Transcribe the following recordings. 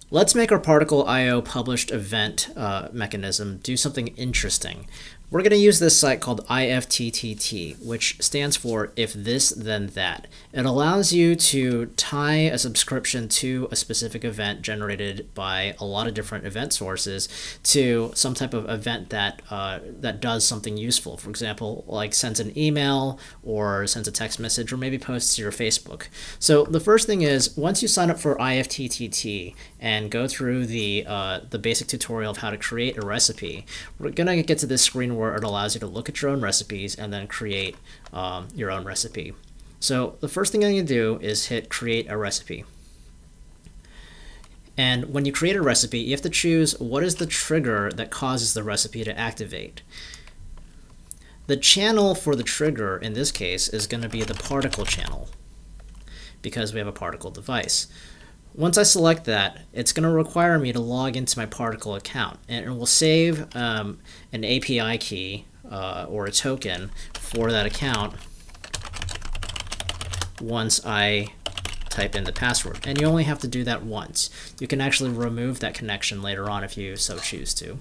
Let's make our particle IO published event mechanism do something interesting. We're going to use this site called IFTTT, which stands for if this then that. It allows you to tie a subscription to a specific event generated by a lot of different event sources to some type of event that that does something useful. For example, like sends an email or sends a text message or maybe posts to your Facebook. So the first thing is, once you sign up for IFTTT and go through the basic tutorial of how to create a recipe, we're going to get to this screen where it allows you to look at your own recipes and then create your own recipe. So the first thing I'm going to do is hit create a recipe. And when you create a recipe, you have to choose what is the trigger that causes the recipe to activate. The channel for the trigger in this case is going to be the particle channel because we have a particle device. Once I select that, it's going to require me to log into my particle account, and it will save an API key or a token for that account once I type in the password. And you only have to do that once. You can actually remove that connection later on if you so choose to.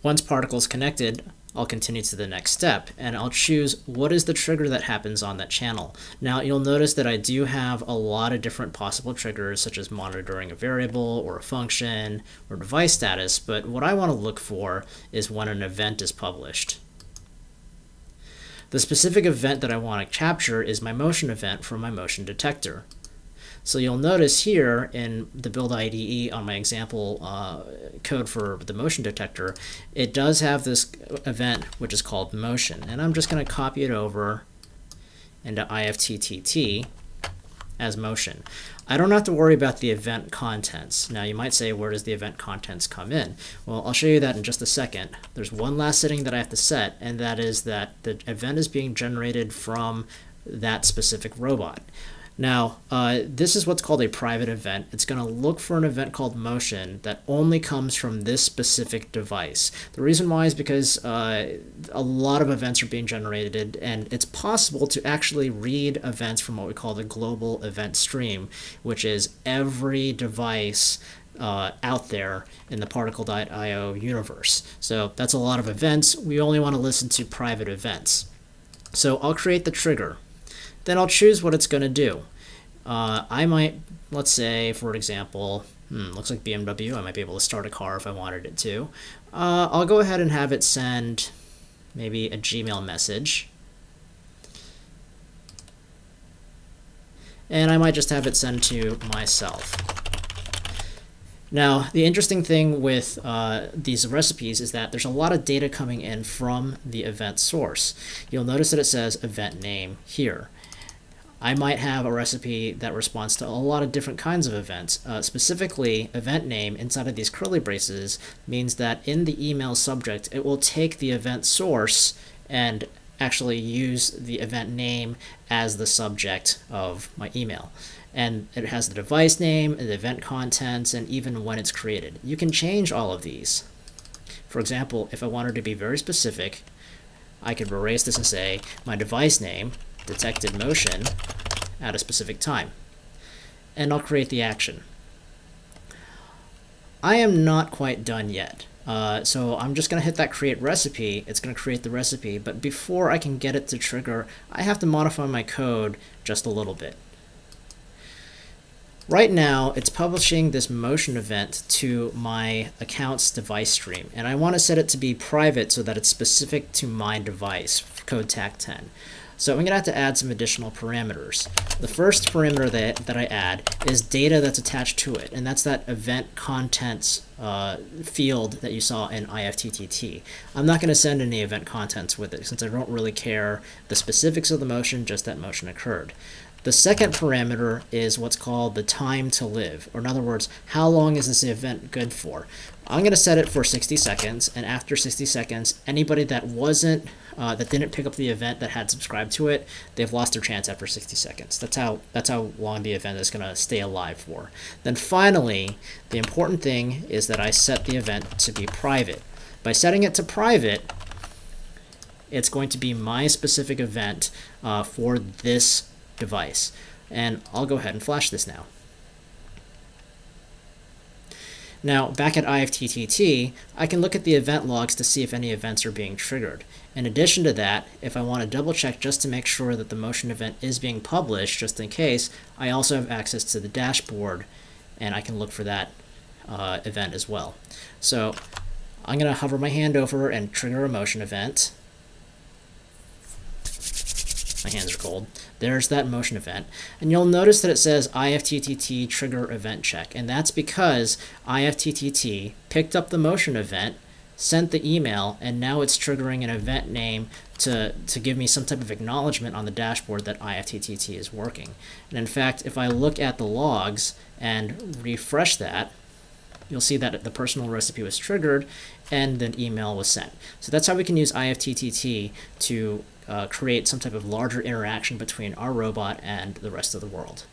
Once particle is connected, I'll continue to the next step, and I'll choose what is the trigger that happens on that channel. Now, you'll notice that I do have a lot of different possible triggers, such as monitoring a variable or a function or device status, but what I want to look for is when an event is published. The specific event that I want to capture is my motion event from my motion detector. So you'll notice here in the build IDE on my example code for the motion detector, it does have this event which is called motion. And I'm just going to copy it over into IFTTT as motion. I don't have to worry about the event contents. Now you might say, where does the event contents come in? Well, I'll show you that in just a second. There's one last setting that I have to set, and that is that the event is being generated from that specific robot. Now, this is what's called a private event. It's going to look for an event called motion that only comes from this specific device. The reason why is because a lot of events are being generated, and it's possible to actually read events from what we call the global event stream, which is every device out there in the particle.io universe. So that's a lot of events. We only want to listen to private events. So I'll create the trigger. Then I'll choose what it's going to do. I might, let's say, for example, looks like BMW. I might be able to start a car if I wanted it to. I'll go ahead and have it send maybe a Gmail message. And I might just have it send to myself. Now, the interesting thing with these recipes is that there's a lot of data coming in from the event source. You'll notice that it says event name here. I might have a recipe that responds to a lot of different kinds of events. Specifically, event name inside of these curly braces means that in the email subject, it will take the event source and actually use the event name as the subject of my email. And it has the device name, the event contents, and even when it's created. You can change all of these. For example, if I wanted to be very specific, I could erase this and say my device name, detected motion, at a specific time. And I'll create the action. I am not quite done yet. So I'm just going to hit that create recipe. It's going to create the recipe, but before I can get it to trigger, I have to modify my code just a little bit. Right now, it's publishing this motion event to my account's device stream, and I want to set it to be private so that it's specific to my device, code tag 10. So I'm going to have to add some additional parameters. The first parameter that I add is data that's attached to it, and that's that event contents field that you saw in IFTTT. I'm not going to send any event contents with it since I don't really care the specifics of the motion, just that motion occurred. The second parameter is what's called the time to live, or in other words, how long is this event good for? I'm going to set it for 60 seconds, and after 60 seconds, anybody that didn't pick up the event that had subscribed to it, they've lost their chance after 60 seconds. That's how long the event is going to stay alive for. Then finally, the important thing is that I set the event to be private. By setting it to private, it's going to be my specific event for this device. And I'll go ahead and flash this now. Now, back at IFTTT, I can look at the event logs to see if any events are being triggered. In addition to that, if I want to double check just to make sure that the motion event is being published, just in case, I also have access to the dashboard, and I can look for that event as well. So I'm going to hover my hand over and trigger a motion event. My hands are cold. There's that motion event. And you'll notice that it says IFTTT trigger event check. And that's because IFTTT picked up the motion event, sent the email, and now it's triggering an event name to give me some type of acknowledgement on the dashboard that IFTTT is working. And in fact, if I look at the logs and refresh that, you'll see that the personal recipe was triggered and an email was sent. So that's how we can use IFTTT to create some type of larger interaction between our robot and the rest of the world.